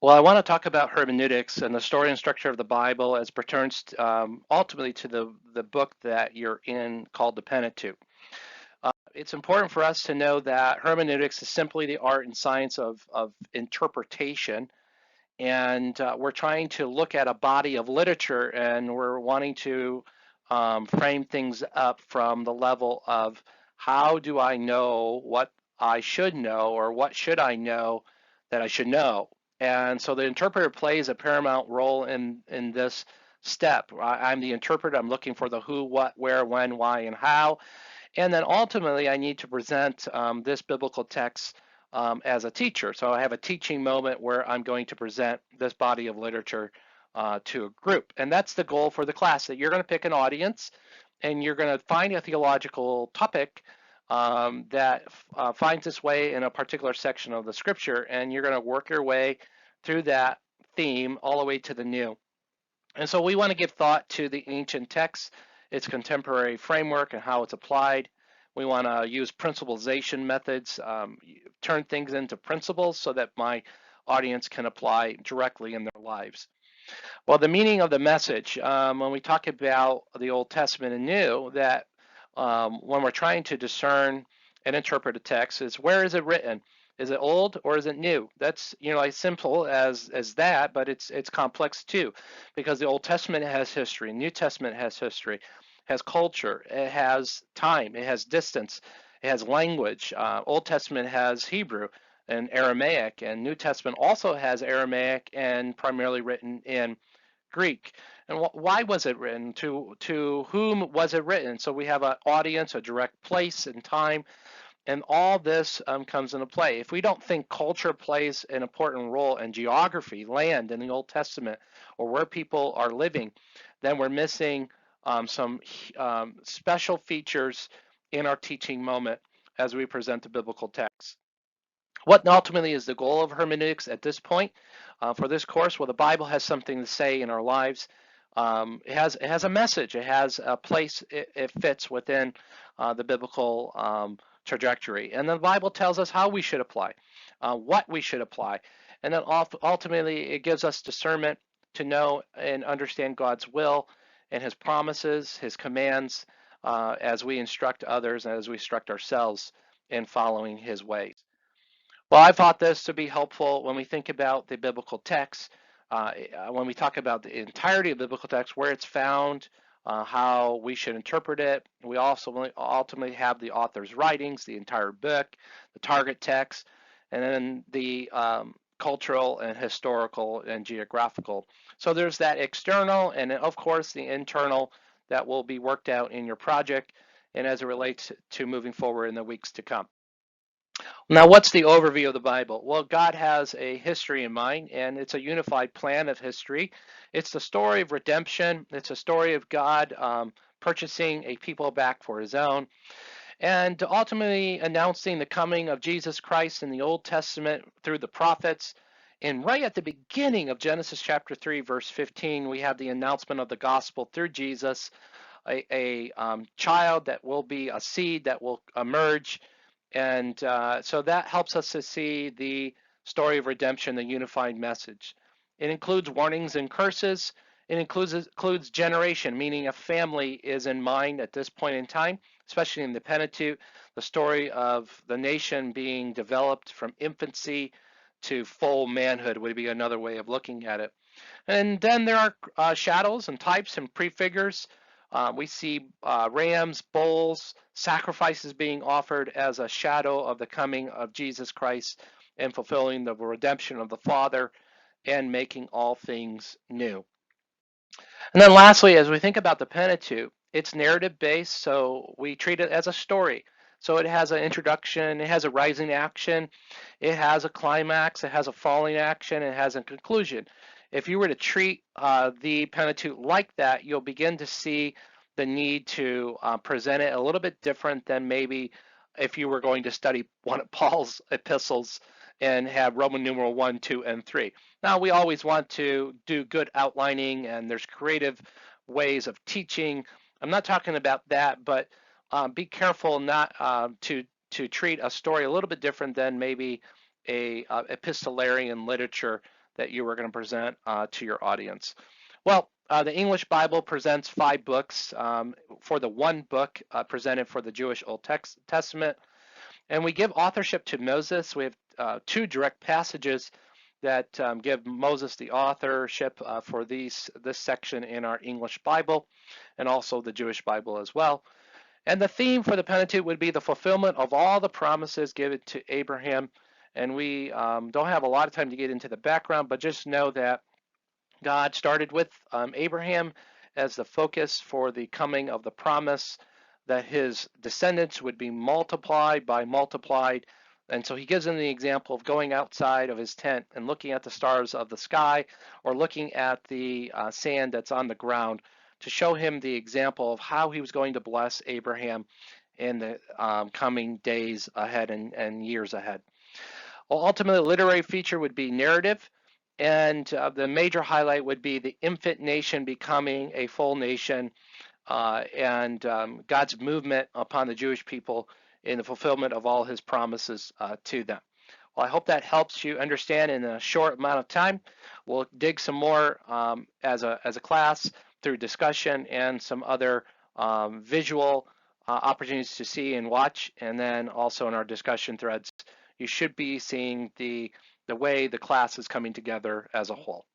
Well, I want to talk about hermeneutics and the story and structure of the Bible as pertains ultimately to the book that you're in called the Pentateuch. It's important for us to know that hermeneutics is simply the art and science of interpretation. And we're trying to look at a body of literature and we're wanting to frame things up from the level of how do I know what I should know or what should I know that I should know. And so the interpreter plays a paramount role in this step. I'm the interpreter. I'm looking for the who, what, where, when, why, and how. And then ultimately, I need to present this biblical text as a teacher. So I have a teaching moment where I'm going to present this body of literature to a group. And that's the goal for the class, that you're going to pick an audience and you're going to find a theological topic that finds its way in a particular section of the scripture, and you're going to work your way through that theme all the way to the new. And so we want to give thought to the ancient text, its contemporary framework, and how it's applied. We want to use principalization methods, turn things into principles so that my audience can apply directly in their lives. Well, the meaning of the message, when we talk about the Old Testament and New, that when we're trying to discern and interpret a text, is where is it written? Is it old or is it new? That's as simple as that, but it's complex too, because the Old Testament has history, New Testament has history, has culture, it has time, it has distance, it has language. Old Testament has Hebrew and Aramaic, and New Testament also has Aramaic and primarily written in Greek. And why was it written? To whom was it written? So we have an audience, a direct place and time, and all this comes into play. If we don't think culture plays an important role in geography, land in the Old Testament, or where people are living, then we're missing some special features in our teaching moment as we present the biblical text. What ultimately is the goal of hermeneutics at this point for this course? Well, the Bible has something to say in our lives. It has a message. It has a place. It fits within the biblical trajectory, and the Bible tells us how we should apply, what we should apply, and then ultimately it gives us discernment to know and understand God's will and His promises, His commands, as we instruct others and as we instruct ourselves in following His ways. Well, I thought this to be helpful when we think about the biblical text, when we talk about the entirety of biblical text, where it's found, how we should interpret it. We also ultimately have the author's writings, the entire book, the target text, and then the cultural and historical and geographical. So there's that external and of course the internal that will be worked out in your project and as it relates to moving forward in the weeks to come. Now, what's the overview of the Bible? Well, God has a history in mind, and it's a unified plan of history. It's the story of redemption. It's a story of God purchasing a people back for His own, and ultimately announcing the coming of Jesus Christ in the Old Testament through the prophets. And right at the beginning of Genesis chapter 3, verse 15, we have the announcement of the gospel through Jesus, a child that will be a seed that will emerge, and so that helps us to see the story of redemption, the unified message. It includes warnings and curses. It includes generation, meaning a family is in mind at this point in time, especially in the Pentateuch, the story of the nation being developed from infancy to full manhood would be another way of looking at it. And then there are shadows and types and prefigures. We see rams, bulls, sacrifices being offered as a shadow of the coming of Jesus Christ and fulfilling the redemption of the Father and making all things new. And then lastly, as we think about the Pentateuch, it's narrative based, so we treat it as a story. So it has an introduction, it has a rising action, it has a climax, it has a falling action, it has a conclusion. If you were to treat the Pentateuch like that, you'll begin to see the need to present it a little bit different than maybe if you were going to study one of Paul's epistles and have Roman numeral 1, 2, and 3. Now, we always want to do good outlining, and there's creative ways of teaching. I'm not talking about that, but be careful not to treat a story a little bit different than maybe a epistolarian literature that you were going to present to your audience. Well, the English Bible presents 5 books for the one book presented for the Jewish Old Testament. And we give authorship to Moses. We have 2 direct passages that give Moses the authorship for this section in our English Bible and also the Jewish Bible as well. And the theme for the Pentateuch would be the fulfillment of all the promises given to Abraham. And we don't have a lot of time to get into the background, but just know that God started with Abraham as the focus for the coming of the promise, that his descendants would be multiplied by multiplied. And so he gives them the example of going outside of his tent and looking at the stars of the sky or looking at the sand that's on the ground to show him the example of how he was going to bless Abraham in the coming days ahead and years ahead. Well, ultimately, the literary feature would be narrative, and the major highlight would be the infant nation becoming a full nation and God's movement upon the Jewish people in the fulfillment of all his promises to them. Well, I hope that helps you understand in a short amount of time. We'll dig some more as a class through discussion and some other visual opportunities to see and watch, and then also in our discussion threads, you should be seeing the way the class is coming together as a whole.